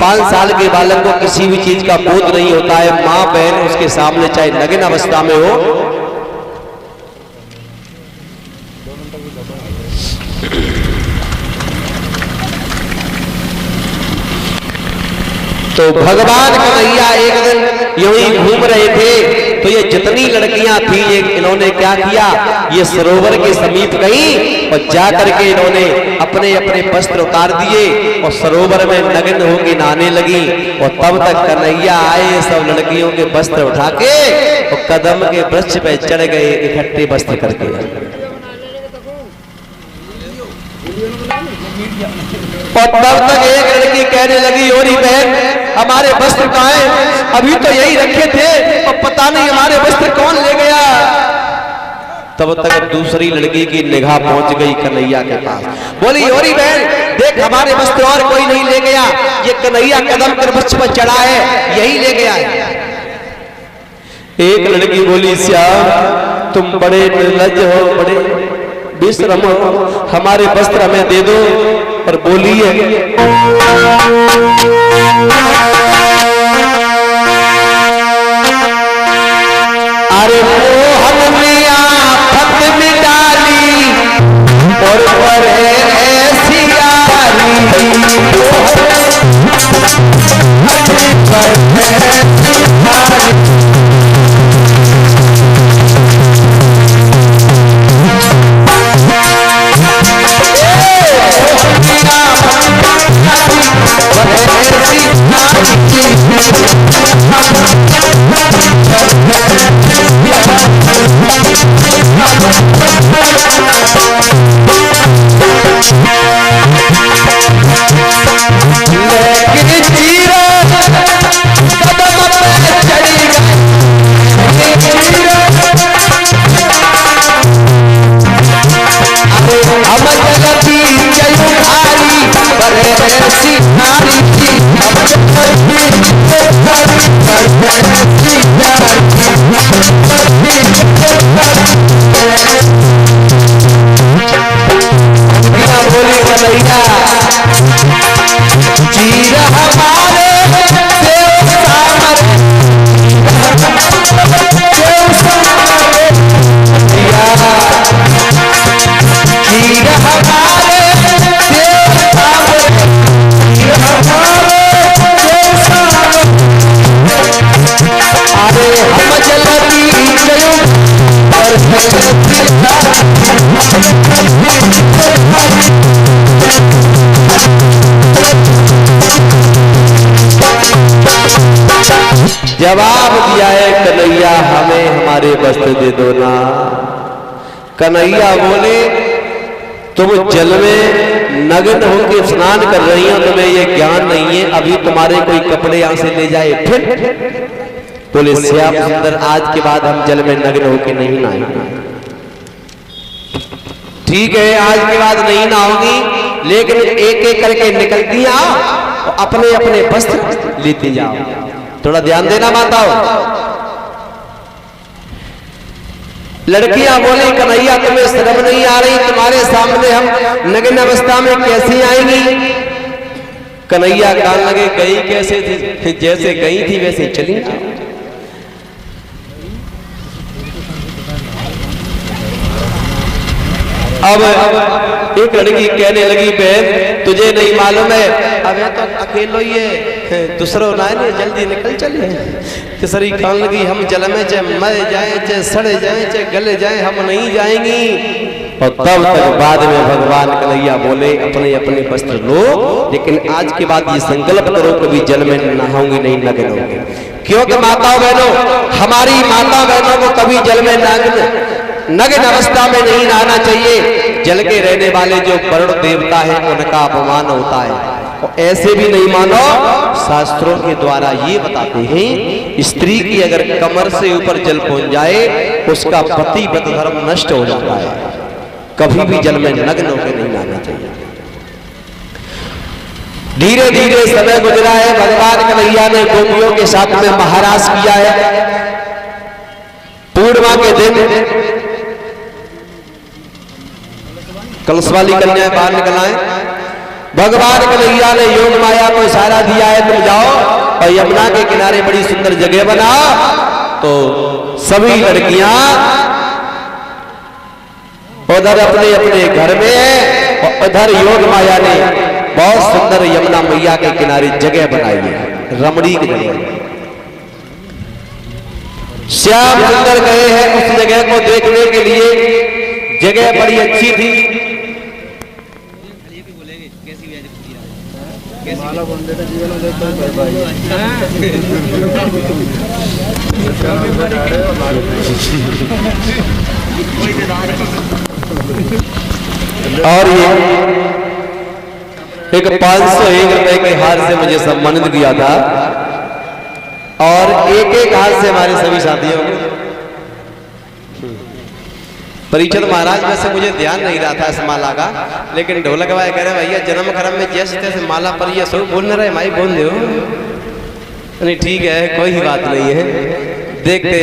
5 साल के बालक को किसी भी चीज का बोध नहीं होता है, माँ बहन उसके सामने चाहे नग्न अवस्था में हो, तो भगवान कन्हैया एक दिन यूं ही घूम रहे थे तो ये जितनी लड़कियां थी इन्होंने क्या किया, ये सरोवर के समीप गई और जाकर के इन्होंने अपने अपने वस्त्र उतार दिए और सरोवर में नग्न होकर नहाने लगी। और तब तक कन्हैया आए, सब लड़कियों के वस्त्र उठा के और कदम के वृक्ष पे चढ़ गए इकट्ठे वस्त्र करके। और तब तक एक लड़की कहने लगी, ओरी बहन हमारे वस्त्र कहाँ हैं? अभी तो यही रखे थे और पता नहीं हमारे वस्त्र कौन ले गया। तब तक दूसरी लड़की की निगाह पहुंच गई कन्हैया के पास, बोली ओरी बहन देख हमारे वस्त्र और कोई नहीं ले गया, ये कन्हैया कदम कर वृक्ष पर चढ़ा है, यही ले गया है। एक लड़की बोली, श्याम तुम बड़े निर्लज्ज हो, बड़े बेशरम हो, हमारे वस्त्र हमें दे दो। और बोलिए अरे मोहन में आफत में डाली और परे ऐसी जवाब दिया है कन्हैया हमें हमारे वस्त्र दे दो ना। कन्हैया बोले तुम जल में नग्न होकर स्नान कर रही हो, तुम्हें ये ज्ञान नहीं है, अभी तुम्हारे कोई कपड़े यहां से ले जाए फिर। बोले श्याम सुंदर आज के बाद हम जल में नग्न होकर नहीं नहाएंगे। ठीक है आज के बाद नहीं नहाओगी, लेकिन एक एक करके निकलती आओ और अपने अपने वस्त्र लेते जाओ। थोड़ा ध्यान देना माताओं। लड़कियां बोली कन्हैया तुम्हें शर्म नहीं आ रही, तुम्हारे सामने हम नग्न अवस्था में कैसे आएंगी? कन्हैया कहने लगे गई कैसे थी, जैसे गई थी वैसे चली। अब एक लड़की कहने लगी बहन तुझे नहीं मालूम है, अब तो अकेलो ही है, दूसरो ना है, जल्दी निकल चले। तीसरी कहने लगी हम जल में चाहे मर जाए चाहे सड़ जाए चाहे गल जाए हम नहीं जाएंगी। और तब तक बाद में भगवान कन्हैया बोले अपने अपने वस्त्र लो, लेकिन आज के बाद ये संकल्प करो कभी जल में नहाऊंगी नहीं नग्न होंगे। क्योंकि माताओं बहनों हमारी माता बहनों को कभी जल में नग्न अवस्था में नहीं नहाना चाहिए। जल के रहने वाले जो वरुण देवता है उनका अपमान होता है। और ऐसे भी नहीं मानो, शास्त्रों के द्वारा ये बताते हैं स्त्री की अगर कमर से ऊपर जल पहुंच जाए उसका पतिव्रत धर्म नष्ट हो जाता है। कभी भी जल में नग्न होकर नहीं नहाना चाहिए। धीरे धीरे समय गुजरा है, भगवान कन्हैया ने गोपियों के साथ में महाराज किया है। पूर्णिमा के दिन कलश वाली कन्या बाहर निकल आए भगवान कन्हैया ने योग माया को इशारा दिया है तुम जाओ और यमुना के किनारे बड़ी सुंदर जगह बनाओ। तो सभी लड़कियां उधर अपने अपने घर में है और उधर योग माया ने बहुत सुंदर यमुना मैया के किनारे जगह बनाई है, रमणीक जगह। श्याम सुंदर गए हैं उस जगह को देखने के लिए, जगह बड़ी अच्छी थी। और ये एक 501 रुपए के हार से मुझे सम्मानित किया था और एक एक हार से हमारे सभी साथियों को। परीक्षित महाराज में से मुझे ध्यान नहीं रहा था इस माला का, लेकिन ढोलक भाई कह रहे भैया जन्म कर्म में जैसे तैसे माला पर ये सब बोलने रहे माई बोल दो। नहीं ठीक है, कोई बात नहीं है, देखते